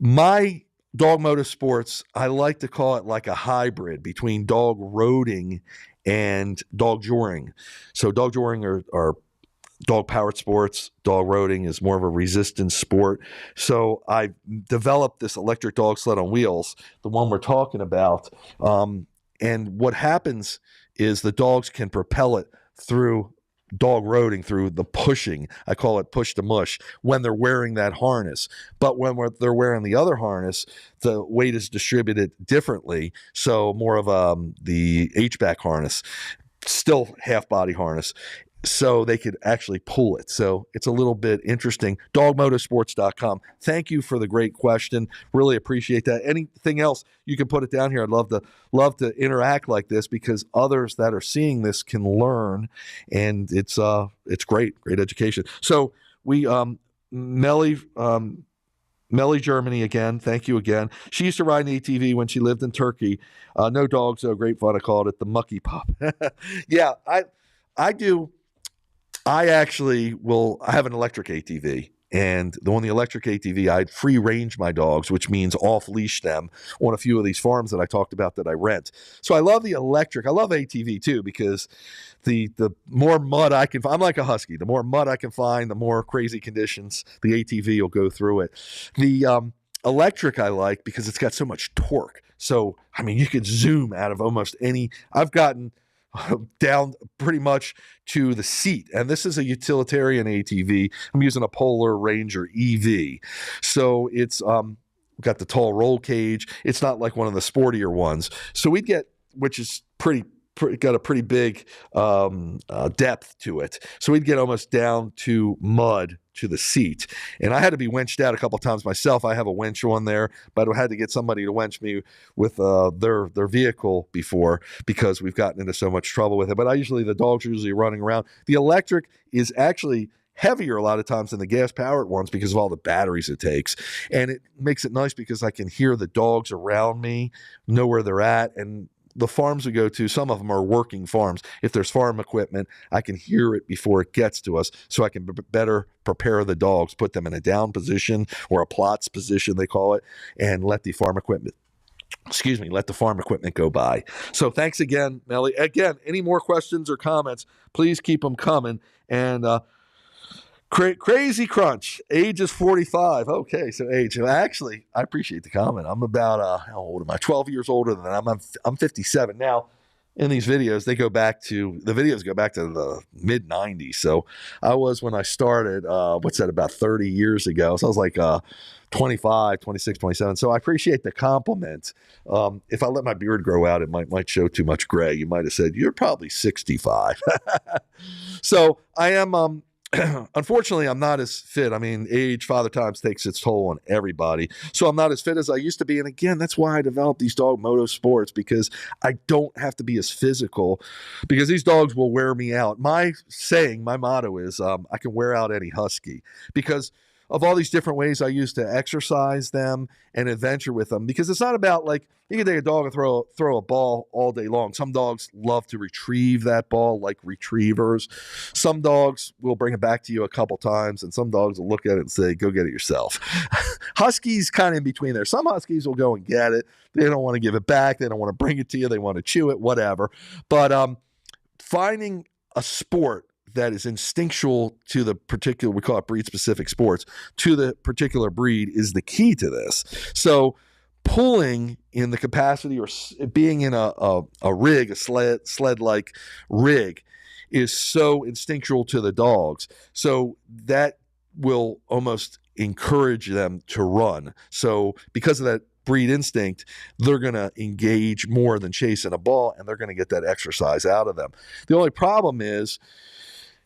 My dog motorsports, I like to call it like a hybrid between dog roading and dog joring. So dog joring are dog powered sports. Dog roading is more of a resistance sport. So I developed this electric dog sled on wheels, the one we're talking about. And what happens is the dogs can propel it through dog roading, through the pushing. I call it push to mush, when they're wearing that harness. But when they're wearing the other harness, the weight is distributed differently. So more of the H-back harness, still half body harness, so they could actually pull it. So it's a little bit interesting. Dogmotorsports.com. Thank you for the great question. Really appreciate that. Anything else, you can put it down here. I'd love to interact like this, because others that are seeing this can learn, and it's great education. So we Melly Germany again. Thank you again. She used to ride an ATV when she lived in Turkey. No dogs, though. Great fun. I called it the Mucky Pup. Yeah, I do. I actually I have an electric ATV, and on the electric ATV, I'd free range my dogs, which means off leash them on a few of these farms that I talked about that I rent. So I love the electric. I love ATV too, because the more mud I can find, I'm like a Husky. The more mud I can find, the more crazy conditions the ATV will go through it. The electric I like because it's got so much torque. So, I mean, you could zoom out of almost any. I've gotten down pretty much to the seat, and this is a utilitarian ATV. I'm using a Polar Ranger EV, so it's got the tall roll cage. It's not like one of the sportier ones, so we get, which is got a pretty big depth to it, so we'd get almost down to mud to the seat. And I had to be winched out a couple of times myself. I have a winch on there, but I had to get somebody to winch me with their vehicle before, because we've gotten into so much trouble with it. But the dogs are usually running around. The electric is actually heavier a lot of times than the gas powered ones because of all the batteries it takes. And it makes it nice because I can hear the dogs around me, know where they're at. And the farms we go to, some of them are working farms. If there's farm equipment, I can hear it before it gets to us, so I can better prepare the dogs, put them in a down position or a plots position, they call it, and let the farm equipment go by. So thanks again, Melly. Again, any more questions or comments, please keep them coming. And Crazy Crunch, age is 45. Okay, so age. Actually, I appreciate the comment. I'm about, how old am I? 12 years older than that. I'm 57. Now, in these videos, the videos go back to the mid-90s. So I was, when I started, about 30 years ago. So I was like 25, 26, 27. So I appreciate the compliment. If I let my beard grow out, it might show too much gray. You might have said, you're probably 65. So I am... unfortunately, I'm not as fit. I mean, age, father times takes its toll on everybody. So I'm not as fit as I used to be. And again, that's why I developed these dog motorsports, because I don't have to be as physical, because these dogs will wear me out. My motto is I can wear out any Husky, because of all these different ways I use to exercise them and adventure with them, because it's not about like you can take a dog and throw a ball all day long. Some dogs love to retrieve that ball, like retrievers. Some dogs will bring it back to you a couple times, and some dogs will look at it and say, go get it yourself. Huskies kind of in between there. Some Huskies will go and get it. They don't want to give it back. They don't want to bring it to you. They want to chew it, whatever. But finding a sport that is instinctual to the particular, we call it breed specific sports, to the particular breed is the key to this. So pulling in the capacity or being in a rig, a sled like rig, is so instinctual to the dogs. So that will almost encourage them to run. So because of that breed instinct, they're going to engage more than chasing a ball, and they're going to get that exercise out of them. The only problem is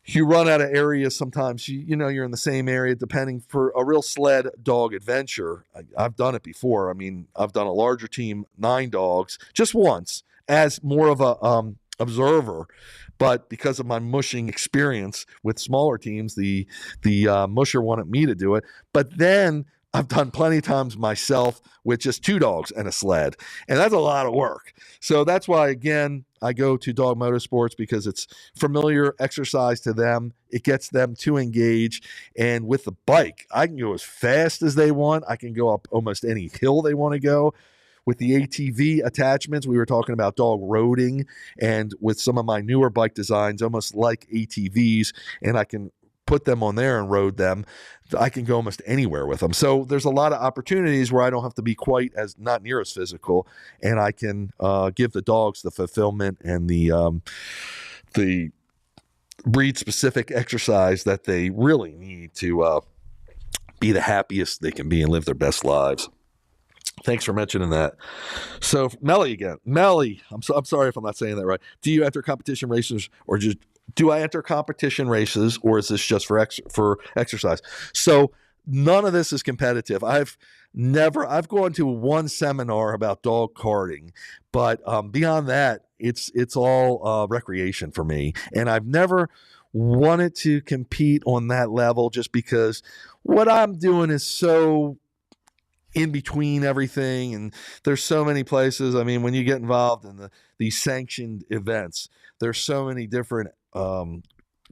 you run out of areas sometimes. You know, you're in the same area, depending for a real sled dog adventure. I've done it before. I mean, I've done a larger team, 9 dogs, just once as more of a observer. But because of my mushing experience with smaller teams, the musher wanted me to do it. But then I've done plenty of times myself with just 2 dogs and a sled, and that's a lot of work. So that's why, again, I go to dog motorsports, because it's familiar exercise to them. It gets them to engage. And with the bike, I can go as fast as they want. I can go up almost any hill they want to go. With the ATV attachments, we were talking about dog roading, and with some of my newer bike designs, almost like ATVs, and I can put them on there and road them. I can go almost anywhere with them. So there's a lot of opportunities where I don't have to be quite as, not near as physical, and I can give the dogs the fulfillment and the breed specific exercise that they really need to be the happiest they can be and live their best lives. Thanks for mentioning that. So Melly again. Melly, I'm sorry if I'm not saying that right. Do you enter competition races, or just do I enter competition races, or is this just for exercise? So none of this is competitive. I've gone to one seminar about dog carting, but beyond that, it's all recreation for me. And I've never wanted to compete on that level, just because what I'm doing is so in between everything, and there's so many places. I mean, when you get involved in these sanctioned events, there's so many different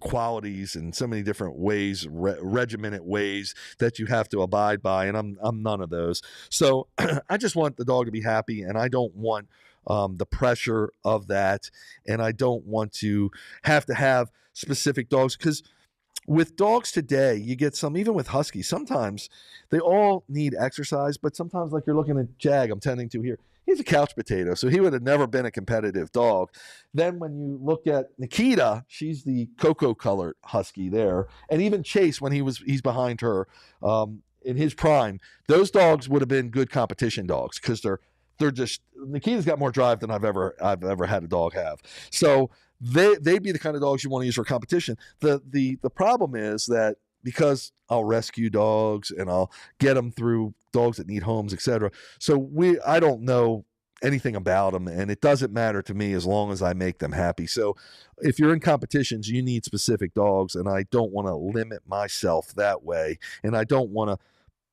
qualities and so many different ways, regimented ways that you have to abide by, and I'm none of those. So I just want the dog to be happy, and I don't want the pressure of that, and I don't want to have specific dogs, because with dogs today, you get some, even with Huskies, sometimes they all need exercise, but sometimes, like you're looking at Jag, I'm tending to here, he's a couch potato, so he would have never been a competitive dog. Then when you look at Nikita, she's the cocoa-colored Husky there, and even Chase, when he's behind her in his prime, those dogs would have been good competition dogs, because they're just, Nikita's got more drive than I've ever had a dog have. So they'd be the kind of dogs you want to use for competition. The problem is that because I'll rescue dogs and I'll get them through dogs that need homes, etc. So I don't know anything about them, and it doesn't matter to me as long as I make them happy. So if you're in competitions, you need specific dogs, and I don't want to limit myself that way, and I don't want to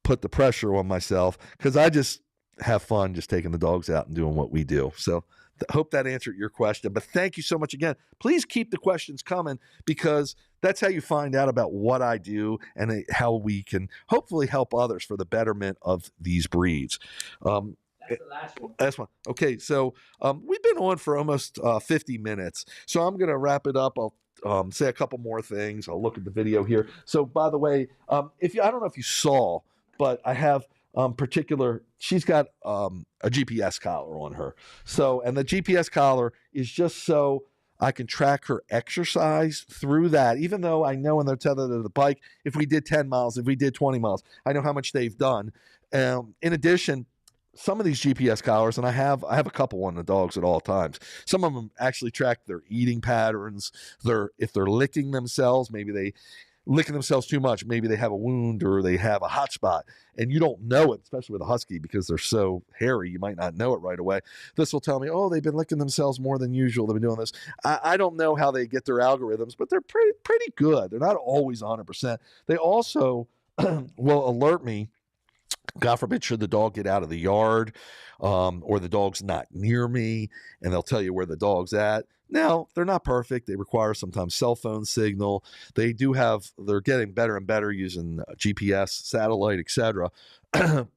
put the pressure on myself, because I just have fun just taking the dogs out and doing what we do. So hope that answered your question, but thank you so much again. Please keep the questions coming, because that's how you find out about what I do and how we can hopefully help others for the betterment of these breeds. That's the last one. Last one. Okay, so we've been on for almost 50 minutes, so I'm going to wrap it up. I'll say a couple more things. I'll look at the video here. So, by the way, I don't know if you saw, but I have she's got a GPS collar on her. So, and the GPS collar is just so I can track her exercise through that, even though I know when they're tethered to the bike, if we did 10 miles, if we did 20 miles, I know how much they've done. In addition, some of these GPS collars, and I have a couple on the dogs at all times. Some of them actually track their eating patterns. If they're licking themselves, maybe they licking themselves too much, maybe they have a wound or they have a hot spot, and you don't know it, especially with a Husky, because they're so hairy, you might not know it right away. This will tell me, oh, they've been licking themselves more than usual, they've been doing this. I don't know how they get their algorithms, but they're pretty good. They're not always 100%. They also will alert me. God forbid, should the dog get out of the yard, or the dog's not near me, and they'll tell you where the dog's at. Now, they're not perfect. They require sometimes cell phone signal. They're getting better and better using GPS, satellite, etc.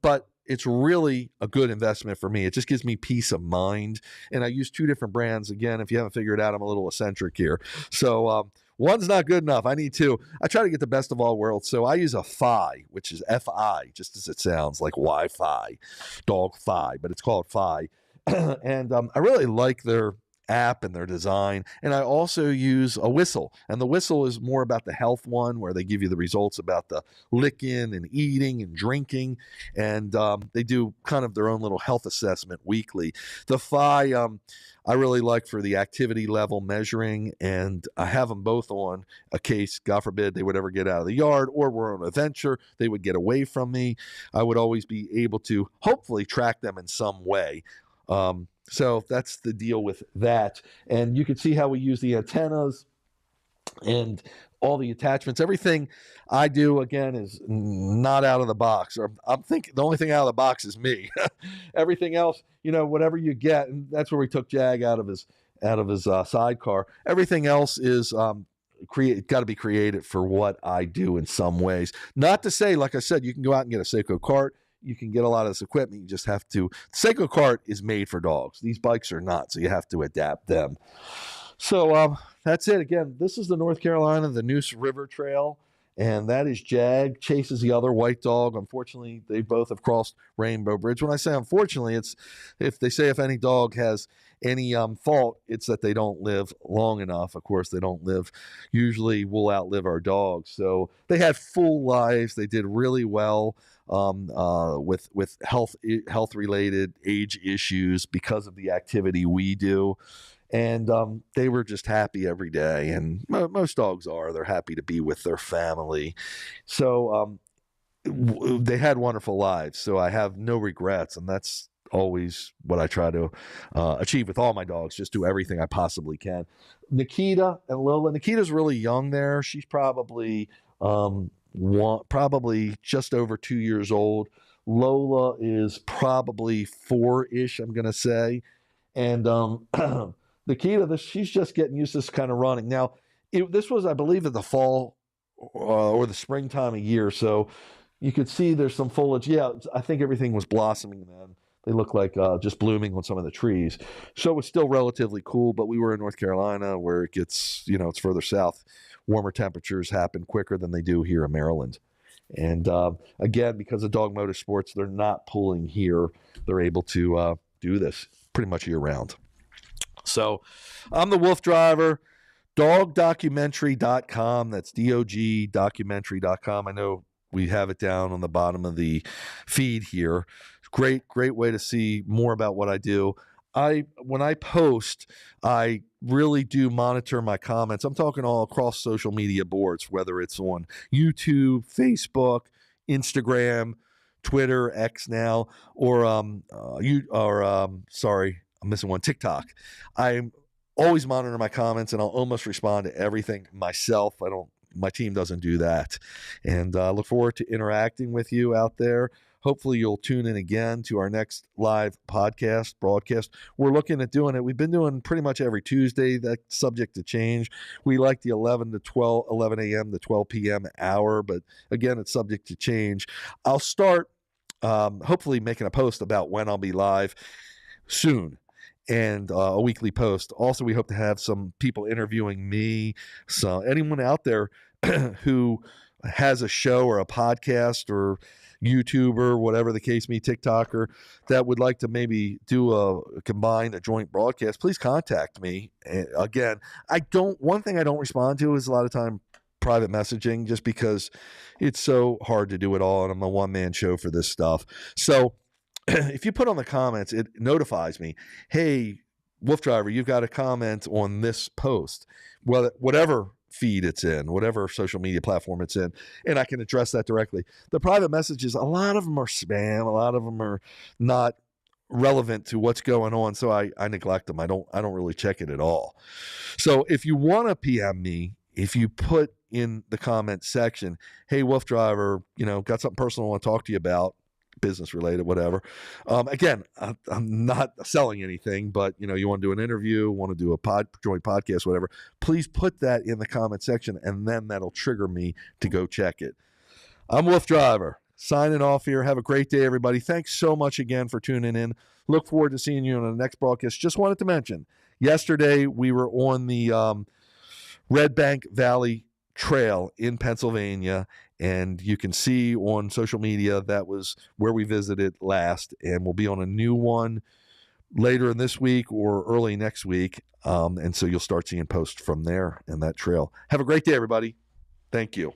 But it's really a good investment for me. It just gives me peace of mind. And I use 2 different brands. Again, if you haven't figured it out, I'm a little eccentric here. So one's not good enough. I need 2. I try to get the best of all worlds. So I use a Fi, which is Fi, just as it sounds, like Wi-Fi, dog Fi, but it's called Fi. And I really like their app and their design. And I also use a whistle. And the whistle is more about the health one, where they give you the results about the licking and eating and drinking. And they do kind of their own little health assessment weekly. The Fi, I really like for the activity level measuring. And I have them both on a case, God forbid, they would ever get out of the yard or we're on a venture, they would get away from me. I would always be able to hopefully track them in some way. So that's the deal with that. And you can see how we use the antennas and all the attachments. Everything I do, again, is not out of the box. Or I'm thinking the only thing out of the box is me. Everything else, whatever you get, and that's where we took Jag out of his sidecar. Everything else is got to be created for what I do in some ways. Not to say, like I said, you can go out and get a Seiko cart. You can get a lot of this equipment. You just have to. Seiko cart is made for dogs. These bikes are not, so you have to adapt them. So that's it. Again, this is the North Carolina, the Neuse River Trail, and that is Jag chases the other white dog. Unfortunately, they both have crossed Rainbow Bridge. When I say unfortunately, it's if any dog has any fault, it's that they don't live long enough. Of course, they don't live. Usually, we'll outlive our dogs. So they had full lives. They did really well with health related age issues because of the activity we do. And they were just happy every day. And most dogs are. They're happy to be with their family. So they had wonderful lives. So I have no regrets. And that's always what I try to achieve with all my dogs. Just do everything I possibly can. Nikita and Lola. Nikita's really young there. She's probably just over 2 years old. Lola is probably 4-ish, I'm going to say. And Nikita, she's just getting used to this kind of running. Now, this was, I believe, in the fall or the springtime of year, so you could see there's some foliage. Yeah, I think everything was blossoming then. They look like just blooming on some of the trees. So it's still relatively cool, but we were in North Carolina where it gets, it's further south. Warmer temperatures happen quicker than they do here in Maryland. And again, because of Dog Motorsports, they're not pulling here. They're able to do this pretty much year round. So I'm the Wolf Driver, dogdocumentary.com. That's DOG documentary.com. I know we have it down on the bottom of the feed here. Great way to see more about what I do. When I post, I really do monitor my comments. I'm talking all across social media boards, whether it's on YouTube, Facebook, Instagram, Twitter, X now, or I'm missing one, TikTok. I'm always monitor my comments, and I'll almost respond to everything myself. My team doesn't do that. And I look forward to interacting with you out there. Hopefully you'll tune in again to our next live broadcast. We're looking at doing it. We've been doing pretty much every Tuesday. That's subject to change. We like the 11 a.m. to 12 p.m. hour, but again, it's subject to change. I'll start hopefully making a post about when I'll be live soon. And a weekly post. Also, we hope to have some people interviewing me. So anyone out there who has a show or a podcast or YouTuber, whatever the case may be, TikToker, that would like to maybe do a joint broadcast, please contact me. And again, one thing I don't respond to is a lot of time private messaging, just because it's so hard to do it all. And I'm a one-man show for this stuff. So if you put on the comments, it notifies me, hey, Wolf Driver, you've got a comment on this post, well, whatever feed it's in, whatever social media platform it's in, and I can address that directly. The private messages, a lot of them are spam, a lot of them are not relevant to what's going on, so I neglect them. I don't really check it at all. So if you want to PM me, if you put in the comment section, hey, Wolf Driver, got something personal I want to talk to you about, business related, whatever. Again, I'm not selling anything, but you want to do an interview, want to do a joint podcast, whatever, please put that in the comment section, and then that'll trigger me to go check it. I'm Wolf Driver, signing off here. Have a great day, everybody. Thanks so much again for tuning in. Look forward to seeing you on the next broadcast. Just wanted to mention, yesterday we were on the Red Bank Valley Trail in Pennsylvania, and you can see on social media that was where we visited last, and we'll be on a new one later in this week or early next week, and so you'll start seeing posts from there and that trail. Have a great day, everybody. Thank you.